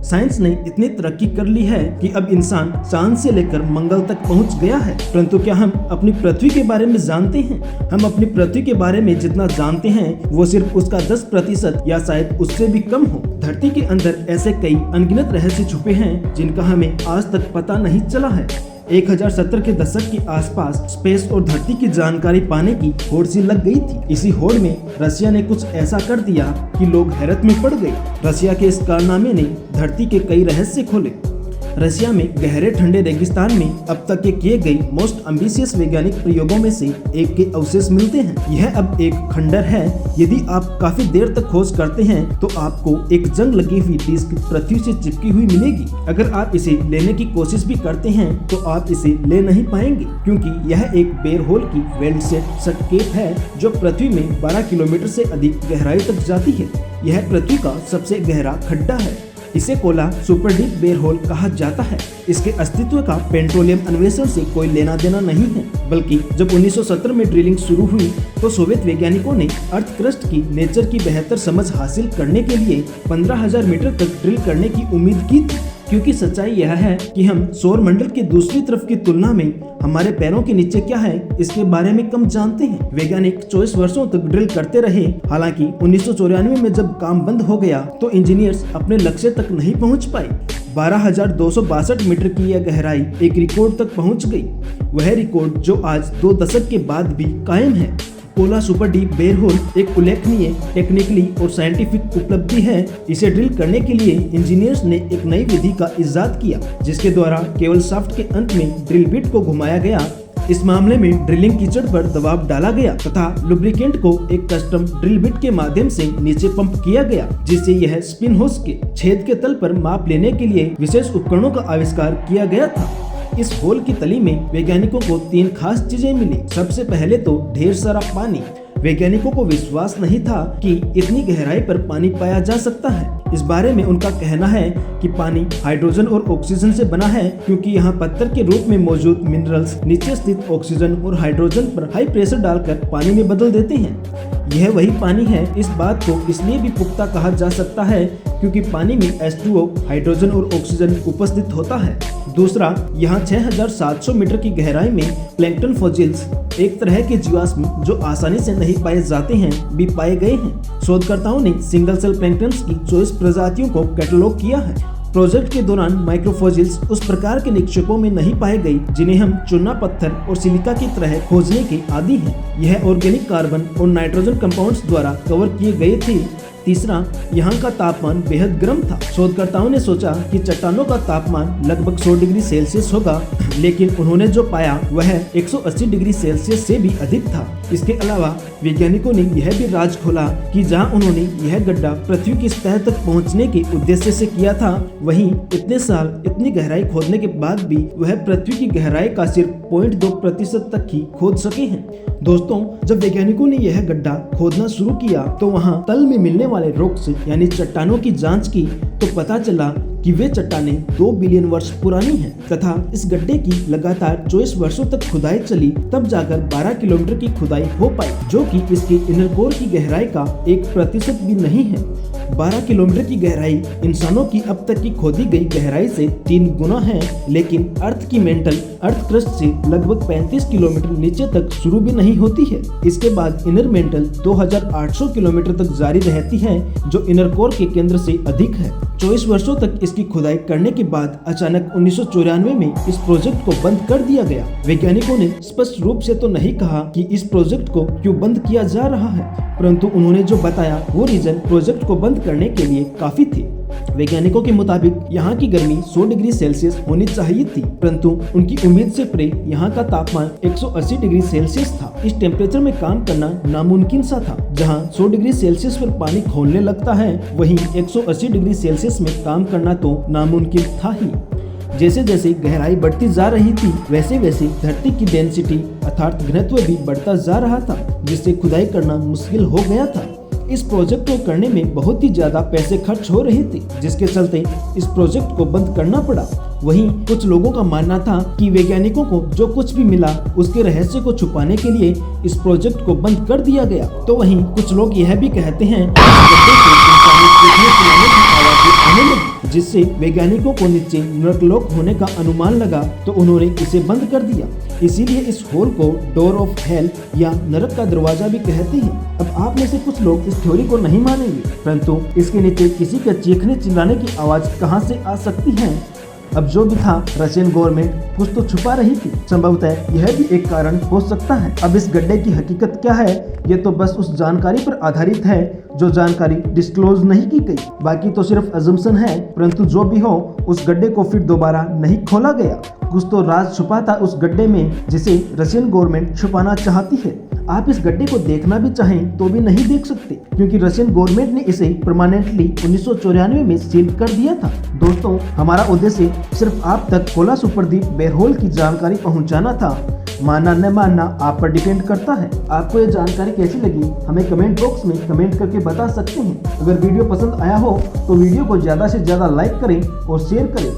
Science ने इतनी तरक्की कर ली है कि अब इंसान चांद से लेकर मंगल तक पहुंच गया है, परंतु क्या हम अपनी पृथ्वी के बारे में जानते हैं? हम अपनी पृथ्वी के बारे में जितना जानते हैं वो सिर्फ उसका 10% या शायद उससे भी कम हो। धरती के अंदर ऐसे कई अनगिनत रहस्य छुपे हैं जिनका हमें आज तक पता नहीं चला है। 1070 के दशक के आसपास स्पेस और धरती की जानकारी पाने की होड़ सी लग गई थी। इसी होड़ में रशिया ने कुछ ऐसा कर दिया कि लोग हैरत में पड़ गए। रशिया के इस कारनामे ने धरती के कई रहस्य खोले। रशिया में गहरे ठंडे रेगिस्तान में अब तक के किए गए मोस्ट एम्बिशियस वैज्ञानिक प्रयोगों में से एक के अवशेष मिलते हैं। यह अब एक खंडर है। यदि आप काफी देर तक खोज करते हैं तो आपको एक जंग लगी हुई डिस्क पृथ्वी से चिपकी हुई मिलेगी। अगर आप इसे लेने की कोशिश भी करते हैं तो आप इसे ले नहीं पाएंगे, क्योंकि यह एक बेर होल की वेल्ड सेट केप है जो पृथ्वी में 12 किलोमीटर से अधिक गहराई तक जाती है। यह पृथ्वी का सबसे गहरा खड्डा है। इसे कोला सुपर डीप बेर होल कहा जाता है। इसके अस्तित्व का पेट्रोलियम अन्वेषण से कोई लेना देना नहीं है, बल्कि जब 1970 में ड्रिलिंग शुरू हुई तो सोवियत वैज्ञानिकों ने अर्थ क्रस्ट की नेचर की बेहतर समझ हासिल करने के लिए 15,000 मीटर तक ड्रिल करने की उम्मीद की थी। क्योंकि सच्चाई यह है कि हम सौर मंडल के दूसरी तरफ की तुलना में हमारे पैरों के नीचे क्या है इसके बारे में कम जानते हैं। वैज्ञानिक 24 वर्षों तक ड्रिल करते रहे। हालांकि 1994 में जब काम बंद हो गया तो इंजीनियर्स अपने लक्ष्य तक नहीं पहुंच पाए। 12,262 मीटर की यह गहराई एक रिकॉर्ड तक पहुंच गई। वह रिकॉर्ड जो आज 2 दशक के बाद भी कायम है। कोला सुपर डीप बेर होल एक उल्लेखनीय टेक्निकली और साइंटिफिक उपलब्धि है। इसे ड्रिल करने के लिए इंजीनियर्स ने एक नई विधि का इजाद किया, जिसके द्वारा केवल शाफ्ट के अंत में ड्रिल बिट को घुमाया गया। इस मामले में ड्रिलिंग कीचड़ पर दबाव डाला गया तथा लुब्रिकेंट को एक कस्टम ड्रिल बिट के माध्यम से नीचे पंप किया गया, जिससे यह स्पिन हो सके। छेद के तल पर माप लेने के लिए विशेष उपकरणों का आविष्कार किया गया था। इस होल की तली में वैज्ञानिकों को 3 खास चीजें मिली। सबसे पहले तो ढेर सारा पानी। वैज्ञानिकों को विश्वास नहीं था कि इतनी गहराई पर पानी पाया जा सकता है। इस बारे में उनका कहना है कि पानी हाइड्रोजन और ऑक्सीजन से बना है, क्योंकि यहाँ पत्थर के रूप में मौजूद मिनरल्स नीचे स्थित ऑक्सीजन और हाइड्रोजन पर हाई प्रेशर डालकर पानी में बदल देते हैं। यह वही पानी है। इस बात को इसलिए भी पुख्ता कहा जा सकता है क्योंकि पानी में H2O हाइड्रोजन और ऑक्सीजन उपस्थित होता है। दूसरा, यहाँ 6,700 मीटर की गहराई में प्लैंकटन फॉसिल्स, एक तरह के जीवाश्म जो आसानी से नहीं पाए जाते हैं, भी पाए गए हैं। शोधकर्ताओं ने सिंगल सेल प्लैंकटन्स की 24 प्रजातियों को कैटलॉग किया है। प्रोजेक्ट के दौरान माइक्रोफॉसिल्स उस प्रकार के निक्षेपों में नहीं पाए गए जिन्हें हम चूना पत्थर और सिलिका की तरह खोजने के आदी हैं। यह ऑर्गेनिक कार्बन और नाइट्रोजन कंपाउंड्स द्वारा कवर किए गए थे। तीसरा, यहाँ का तापमान बेहद गर्म था। शोधकर्ताओं ने सोचा कि चट्टानों का तापमान लगभग 100 डिग्री सेल्सियस होगा, लेकिन उन्होंने जो पाया वह 180 डिग्री सेल्सियस से भी अधिक था। इसके अलावा वैज्ञानिकों ने यह भी राज खोला कि जहाँ उन्होंने यह गड्ढा पृथ्वी की सतह तक पहुँचने के उद्देश्य से किया था, वहीं इतने साल इतनी गहराई खोदने के बाद भी वह पृथ्वी की गहराई का सिर्फ 0.2% तक ही खोद सके हैं। दोस्तों, जब वैज्ञानिकों ने यह गड्ढा खोदना शुरू किया तो वहाँ तल में मिलने वाले रॉक्स यानी चट्टानों की जांच की तो पता चला कि वे चट्टानें 2 बिलियन वर्ष पुरानी हैं तथा इस गड्ढे की लगातार 24 वर्षों तक खुदाई चली, तब जाकर 12 किलोमीटर की खुदाई हो पाई, जो कि इसके इनर कोर की गहराई का 1% भी नहीं है। 12 किलोमीटर की गहराई इंसानों की अब तक की खोदी गई गहराई से 3 गुना है, लेकिन अर्थ की मेंटल अर्थ क्रस्ट से लगभग 35 किलोमीटर नीचे तक शुरू भी नहीं होती है। इसके बाद इनर मेंटल 2800 किलोमीटर तक जारी रहती है, जो इनर कोर के केंद्र से अधिक है। 24 वर्षों तक इसकी खुदाई करने के बाद अचानक 1994 में इस प्रोजेक्ट को बंद कर दिया गया। वैज्ञानिकों ने स्पष्ट रूप से तो नहीं कहा कि इस प्रोजेक्ट को क्यों बंद किया जा रहा है, परंतु उन्होंने जो बताया वो रीजन प्रोजेक्ट को बंद करने के लिए काफी थी। वैज्ञानिकों के मुताबिक यहाँ की गर्मी 100 डिग्री सेल्सियस होनी चाहिए थी, परंतु उनकी उम्मीद से परे यहाँ का तापमान 180 डिग्री सेल्सियस था। इस टेम्परेचर में काम करना नामुमकिन सा था। जहाँ 100 डिग्री सेल्सियस पर पानी खौलने लगता है, वहीं 180 डिग्री सेल्सियस में काम करना तो नामुमकिन था ही। जैसे जैसे गहराई बढ़ती जा रही थी, वैसे वैसे धरती की डेंसिटी अर्थात घनत्व भी बढ़ता जा रहा था, जिससे खुदाई करना मुश्किल हो गया था। इस प्रोजेक्ट को करने में बहुत ही ज्यादा पैसे खर्च हो रहे थे, जिसके चलते इस प्रोजेक्ट को बंद करना पड़ा। वहीं कुछ लोगों का मानना था कि वैज्ञानिकों को जो कुछ भी मिला उसके रहस्य को छुपाने के लिए इस प्रोजेक्ट को बंद कर दिया गया। तो वहीं कुछ लोग यह भी कहते हैं जिससे वैज्ञानिकों को नीचे नरकलोक होने का अनुमान लगा तो उन्होंने इसे बंद कर दिया। इसीलिए इस होल को डोर ऑफ हेल या नरक का दरवाजा भी कहते हैं। अब आप में से कुछ लोग इस थ्योरी को नहीं मानेंगे, परंतु इसके नीचे किसी के चीखने चिल्लाने की आवाज कहां से आ सकती है? अब जो भी था, रशियन गवर्नमेंट कुछ तो छुपा रही थी। संभवतः यह भी एक कारण हो सकता है। अब इस गड्ढे की हकीकत क्या है, ये तो बस उस जानकारी पर आधारित है जो जानकारी डिस्क्लोज नहीं की गई। बाकी तो सिर्फ अजम्पशन है, परंतु जो भी हो, उस गड्ढे को फिर दोबारा नहीं खोला गया। कुछ तो राज छुपा था उस गड्ढे में, जिसे रशियन गवर्नमेंट छुपाना चाहती है। आप इस गड्ढे को देखना भी चाहें तो भी नहीं देख सकते, क्योंकि रशियन गवर्नमेंट ने इसे परमानेंटली 1994 में सील कर दिया था। दोस्तों, हमारा उद्देश्य सिर्फ आप तक कोला सुपरद्वीप बेरहोल की जानकारी पहुंचाना था। मानना न मानना आप पर डिपेंड करता है। आपको ये जानकारी कैसी लगी हमें कमेंट बॉक्स में कमेंट करके बता सकते हैं। अगर वीडियो पसंद आया हो तो वीडियो को ज़्यादा से ज़्यादा लाइक करें और शेयर करें।